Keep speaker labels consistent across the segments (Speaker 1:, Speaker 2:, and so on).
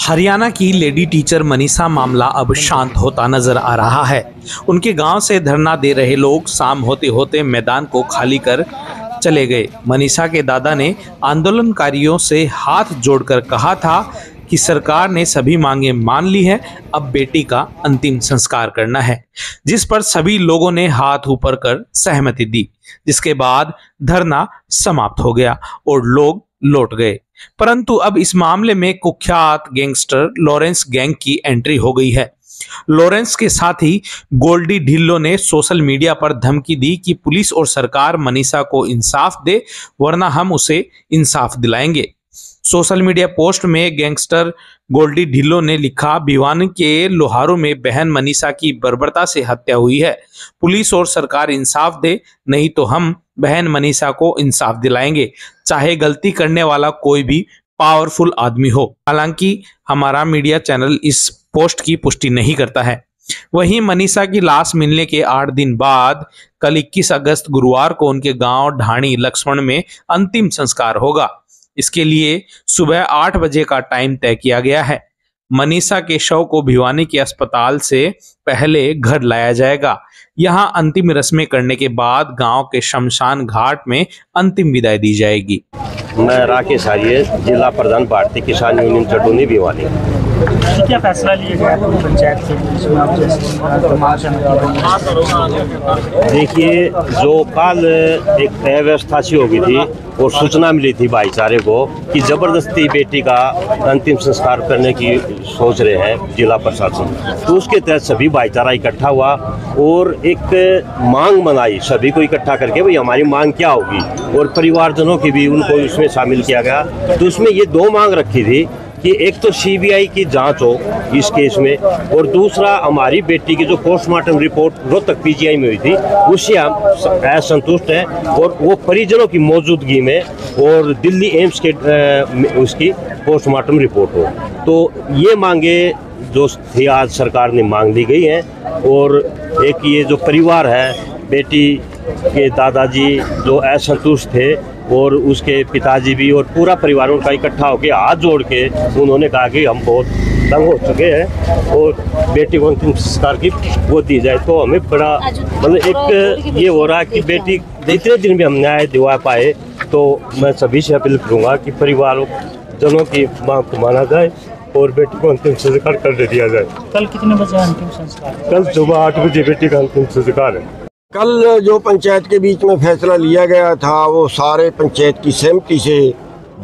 Speaker 1: हरियाणा की lady teacher Manisha मामला अब शांत होता नजर आ रहा है। उनके गांव से धरना दे रहे लोग शाम होते होते मैदान को खाली कर चले गए। मनीषा के दादा ने आंदोलनकारियों से हाथ जोड़कर कहा था कि सरकार ने सभी मांगे मान ली है, अब बेटी का अंतिम संस्कार करना है, जिस पर सभी लोगों ने हाथ ऊपर कर सहमति दी, जिसके बाद धरना समाप्त हो गया और लोग लौट गए। परंतु अब इस मामले में कुख्यात गैंगस्टर लॉरेंस गैंग की एंट्री हो गई है। लॉरेंस के साथी गोल्डी ढिल्लो ने सोशल मीडिया पर धमकी दी कि पुलिस और सरकार मनीषा को इंसाफ दे, वरना हम उसे इंसाफ दिलाएंगे। सोशल मीडिया पोस्ट में गैंगस्टर गोल्डी ढिल्लो ने लिखा, भिवानी के लोहारू में बहन मनीषा की बर्बरता से हत्या हुई है, पुलिस और सरकार इंसाफ दे, नहीं तो हम बहन मनीषा को इंसाफ दिलाएंगे, चाहे गलती करने वाला कोई भी पावरफुल आदमी हो। हालांकि हमारा मीडिया चैनल इस पोस्ट की पुष्टि नहीं करता है। वहीं मनीषा की लाश मिलने के 8 दिन बाद कल 21 अगस्त गुरुवार को उनके गांव ढाणी लक्ष्मण में अंतिम संस्कार होगा। इसके लिए सुबह 8 बजे का टाइम तय किया गया है। मनीषा के शव को भिवानी के अस्पताल से पहले घर लाया जाएगा। यहां अंतिम रस्में करने के बाद गांव के शमशान घाट में अंतिम विदाई दी जाएगी।
Speaker 2: मैं राकेश आर्य, जिला प्रधान भारतीय किसान यूनियन चटोनी भिवानी।
Speaker 3: क्या फैसला लिया गया पंचायत के बीच में? आप
Speaker 2: देखिए, जो कल एक अव्यवस्था सी हो गई थी और सूचना मिली थी भाईचारे को कि जबरदस्ती बेटी का अंतिम संस्कार करने की सोच रहे हैं जिला प्रशासन, तो उसके तहत सभी भाईचारा इकट्ठा हुआ और एक मांग बनाई, सभी को इकट्ठा करके भाई हमारी मांग क्या होगी, और परिवारजनों की भी उनको इसमें शामिल किया गया। तो उसमें ये 2 मांग रखी थी कि एक तो सीबीआई की जांच हो इस केस में, और दूसरा हमारी बेटी की जो पोस्टमार्टम रिपोर्ट रोहतक पीजीआई में हुई थी उससे हम असंतुष्ट हैं, और वो परिजनों की मौजूदगी में और दिल्ली एम्स के उसकी पोस्टमार्टम रिपोर्ट हो। तो ये मांगे जो थी आज सरकार ने मांग ली गई हैं। और एक ये जो परिवार है, बेटी के दादाजी जो असंतुष्ट थे और उसके पिताजी भी और पूरा परिवार उनका इकट्ठा होकर हाथ जोड़ के उन्होंने कहा कि हम बहुत तंग हो चुके हैं और बेटी को अंतिम संस्कार की वो दी जाए। तो हमें बड़ा मतलब एक ये हो रहा है कि बेटी इतने दिन भी हम न्याय दिवा पाए, तो मैं सभी से अपील करूँगा कि परिवारों जनों की मांग को माना जाए और बेटी को अंतिम संस्कार कर दिया जाए।
Speaker 3: कल कितने बजे अंतिम संस्कार?
Speaker 2: कल सुबह 8 बजे बेटी का अंतिम संस्कार है।
Speaker 4: कल जो पंचायत के बीच में फैसला लिया गया था, वो सारे पंचायत की सहमति से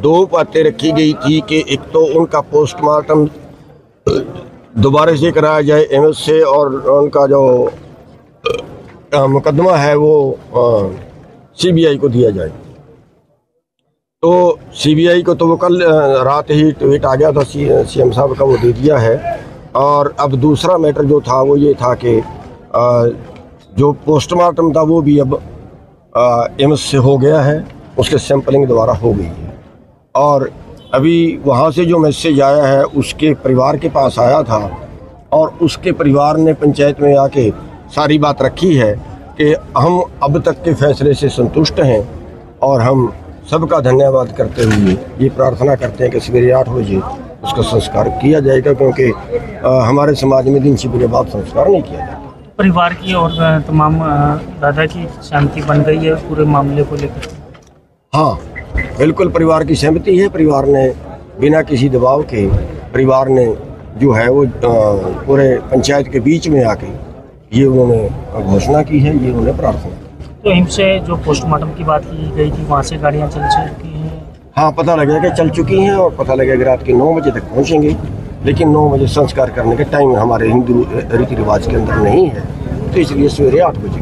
Speaker 4: 2 बातें रखी गई थी कि एक तो उनका पोस्टमार्टम दोबारा से कराया जाए एमएस से, और उनका जो मुकदमा है वो सीबीआई को दिया जाए। तो सीबीआई को तो वो कल रात ही ट्वीट आ गया था सीएम साहब का, वो दे दिया है। और अब दूसरा मैटर जो था वो ये था कि जो पोस्टमार्टम था वो भी अब एम्स से हो गया है, उसके सैंपलिंग दोबारा हो गई है। और अभी वहाँ से जो मैसेज आया है उसके परिवार के पास आया था, और उसके परिवार ने पंचायत में आके सारी बात रखी है कि हम अब तक के फैसले से संतुष्ट हैं, और हम सबका धन्यवाद करते हुए ये प्रार्थना करते हैं कि सवेरे 8 बजे उसका संस्कार किया जाएगा, क्योंकि हमारे समाज में दिन छिपने के बाद संस्कार नहीं किया जाता।
Speaker 3: परिवार की और तमाम दादा की शांति बन गई है पूरे मामले को लेकर? हाँ,
Speaker 4: बिल्कुल परिवार की सहमति है। परिवार ने बिना किसी दबाव के, परिवार ने जो है वो पूरे पंचायत के बीच में आके ये उन्होंने घोषणा की है, ये उन्होंने प्रार्थना।
Speaker 3: तो इनसे जो पोस्टमार्टम की बात की गई थी वहाँ से गाड़ियाँ चल चुकी हैं?
Speaker 4: हाँ, पता लगा कि चल चुकी हैं, और पता लगा कि रात के 9 बजे तक पहुँचेंगे, लेकिन 9 बजे संस्कार करने के टाइम हमारे हिंदू रीति रिवाज के अंदर नहीं है, तो इसलिए सवेरे 8 बजे